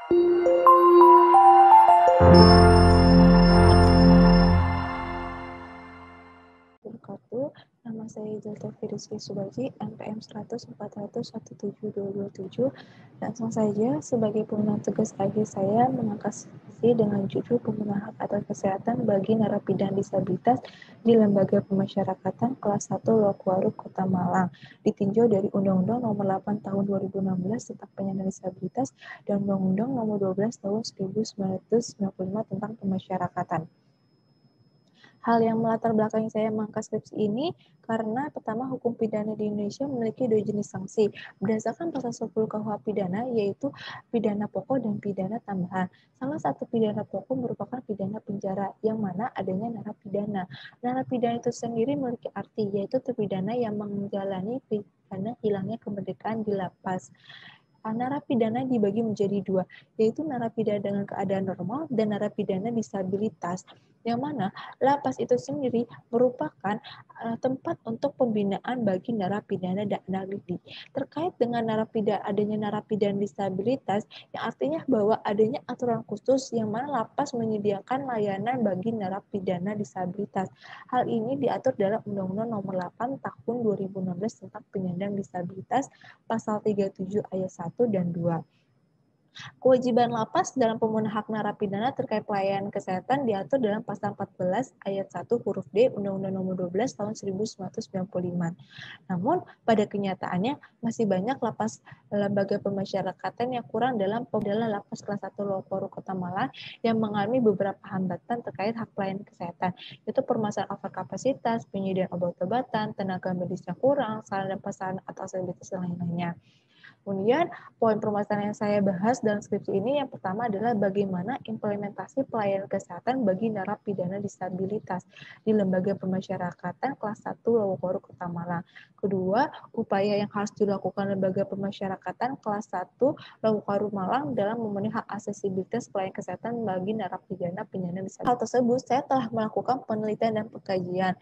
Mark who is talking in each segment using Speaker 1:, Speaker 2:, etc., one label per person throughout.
Speaker 1: Wabarakatuh. Nama saya Zulkifli Rizky Subaji, NPM 100401727. Langsung saja, sebagai pemenang tugas akhir saya mengangkat skripsi dengan judul Pemenuhan Hak atas Kesehatan bagi Narapidana Disabilitas di Lembaga Pemasyarakatan kelas 1 Lokuwaru, Kota Malang, ditinjau dari Undang-Undang Nomor 8 Tahun 2016 tentang Penyandang Disabilitas dan Undang-Undang Nomor 12 Tahun 1995 tentang Pemasyarakatan. Hal yang melatar belakangi saya mengangkat skripsi ini karena pertama hukum pidana di Indonesia memiliki dua jenis sanksi berdasarkan pasal 10 KUH pidana, yaitu pidana pokok dan pidana tambahan. Salah satu pidana pokok merupakan pidana penjara yang mana adanya narapidana. Narapidana itu sendiri memiliki arti, yaitu terpidana yang menjalani pidana hilangnya kemerdekaan di lapas. Narapidana dibagi menjadi dua, yaitu narapidana dengan keadaan normal dan narapidana disabilitas, yang mana lapas itu sendiri merupakan tempat untuk pembinaan bagi narapidana dan narapidana. Terkait dengan adanya narapidana disabilitas, yang artinya bahwa adanya aturan khusus yang mana lapas menyediakan layanan bagi narapidana disabilitas. Hal ini diatur dalam Undang-Undang Nomor 8 Tahun 2016 tentang Penyandang Disabilitas, Pasal 37 Ayat 1 dan 2. Kewajiban lapas dalam pemenuhan hak narapidana terkait pelayanan kesehatan diatur dalam Pasal 14 Ayat 1 huruf D Undang-Undang Nomor 12 Tahun 1995. Namun, pada kenyataannya masih banyak lapas lembaga pemasyarakatan yang kurang dalam lapas kelas 1 Lokuwaru Kota Malang yang mengalami beberapa hambatan terkait hak pelayanan kesehatan, yaitu permasalahan overkapasitas, penyediaan obat-obatan, tenaga medis yang kurang, sarana dan prasarana atau fasilitas dan lain-lainnya. Kemudian, poin permasalahan yang saya bahas dalam skripsi ini yang pertama adalah bagaimana implementasi pelayanan kesehatan bagi narapidana disabilitas di lembaga pemasyarakatan kelas 1 Lokuwaru Kota Malang. Kedua, upaya yang harus dilakukan lembaga pemasyarakatan kelas 1 Lokuwaru Malang dalam memenuhi hak aksesibilitas pelayanan kesehatan bagi narapidana penyandang disabilitas. Hal tersebut saya telah melakukan penelitian dan pengkajian.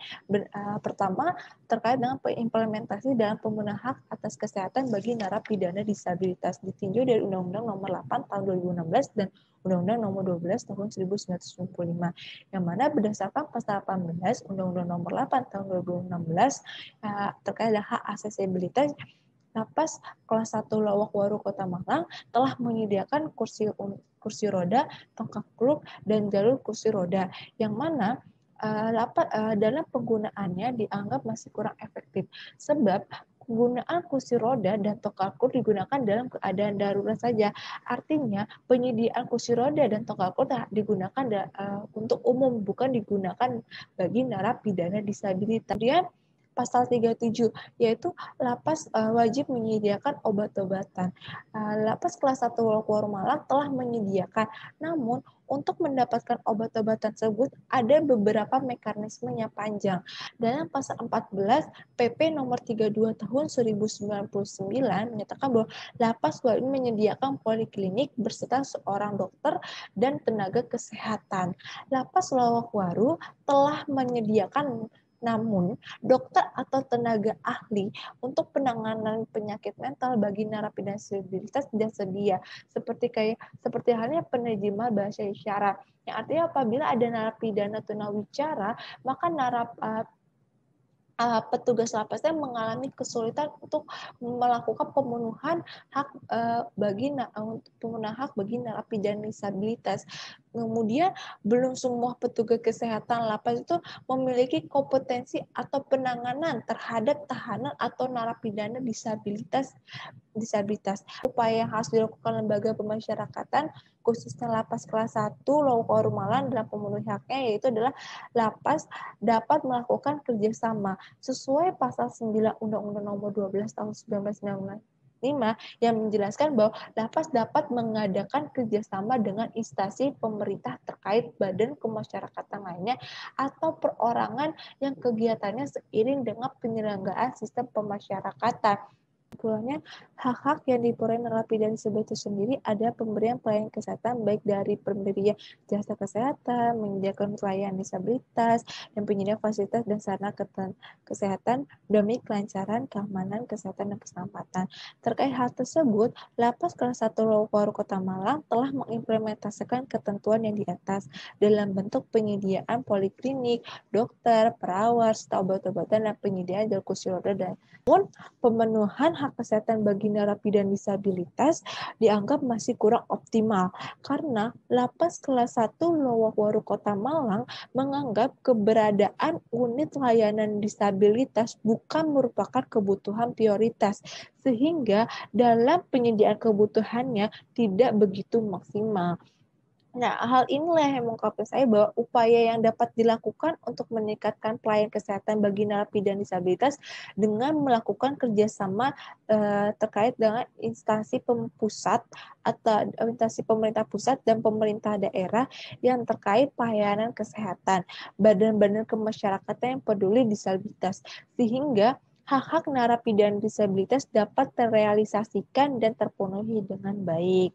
Speaker 1: Pertama, terkait dengan implementasi dalam pemenuhan hak atas kesehatan bagi narapidana disabilitas ditinjau dari Undang-Undang Nomor 8 Tahun 2016 dan Undang-Undang Nomor 12 Tahun 1995, yang mana berdasarkan Pasal 18 Undang-Undang Nomor 8 Tahun 2016 terkait dengan hak aksesibilitas, lapas kelas 1 Lokuwaru Kota Malang telah menyediakan kursi roda, tongkat kruk, dan jalur kursi roda, yang mana dalam penggunaannya dianggap masih kurang efektif, sebab penggunaan kursi roda dan tongkat kruk digunakan dalam keadaan darurat saja. Artinya penyediaan kursi roda dan tongkat kruk digunakan untuk umum, bukan digunakan bagi narapidana disabilitas. Kemudian Pasal 37, yaitu lapas wajib menyediakan obat-obatan. Lapas kelas 1 Lokuwaru Malang telah menyediakan, namun untuk mendapatkan obat-obatan tersebut ada beberapa mekanisme yang panjang. Dalam Pasal 14 PP Nomor 32 Tahun 1999 menyatakan bahwa lapas wajib menyediakan poliklinik berserta seorang dokter dan tenaga kesehatan. Lapas Lokuwaru telah menyediakan, namun dokter atau tenaga ahli untuk penanganan penyakit mental bagi narapidana disabilitas tidak sedia, seperti halnya penerjemah bahasa isyarat, yang artinya apabila ada narapidana tunawicara, maka petugas lapasnya mengalami kesulitan untuk melakukan pemenuhan hak bagi narapidana disabilitas. Kemudian belum semua petugas kesehatan lapas itu memiliki kompetensi atau penanganan terhadap tahanan atau narapidana disabilitas. Upaya yang harus dilakukan lembaga pemasyarakatan khususnya lapas kelas 1 Lokuwaru Malang dalam pemenuhan haknya, yaitu adalah lapas dapat melakukan kerjasama sesuai Pasal 9 Undang-Undang Nomor 12 Tahun 1995 yang menjelaskan bahwa lapas dapat mengadakan kerjasama dengan instansi pemerintah terkait, badan kemasyarakatan lainnya, atau perorangan yang kegiatannya seiring dengan penyelenggaraan sistem pemasyarakatan. Kesimpulannya, hak-hak yang diperoleh narapidana disabilitas sendiri ada pemberian pelayanan kesehatan baik dari pemberian jasa kesehatan, menyediakan pelayanan disabilitas, dan penyediaan fasilitas dan sarana kesehatan demi kelancaran, keamanan, kesehatan, dan keselamatan. Terkait hal tersebut, Lapas Kelas 1 Waru Kota Malang telah mengimplementasikan ketentuan yang di atas dalam bentuk penyediaan poliklinik, dokter, perawat, serta obat-obatan dan penyediaan jalur kursi roda dan pemenuhan hak kesehatan bagi narapidana disabilitas dianggap masih kurang optimal karena Lapas Kelas 1 Waru Kota Malang menganggap keberadaan unit layanan disabilitas bukan merupakan kebutuhan prioritas sehingga dalam penyediaan kebutuhannya tidak begitu maksimal. Nah, hal inilah yang mengungkapkan saya bahwa upaya yang dapat dilakukan untuk meningkatkan pelayanan kesehatan bagi narapidana disabilitas dengan melakukan kerjasama terkait dengan instansi pusat atau instansi pemerintah pusat dan pemerintah daerah yang terkait pelayanan kesehatan, badan-badan kemasyarakatan yang peduli disabilitas, sehingga hak-hak narapidana disabilitas dapat terrealisasikan dan terpenuhi dengan baik.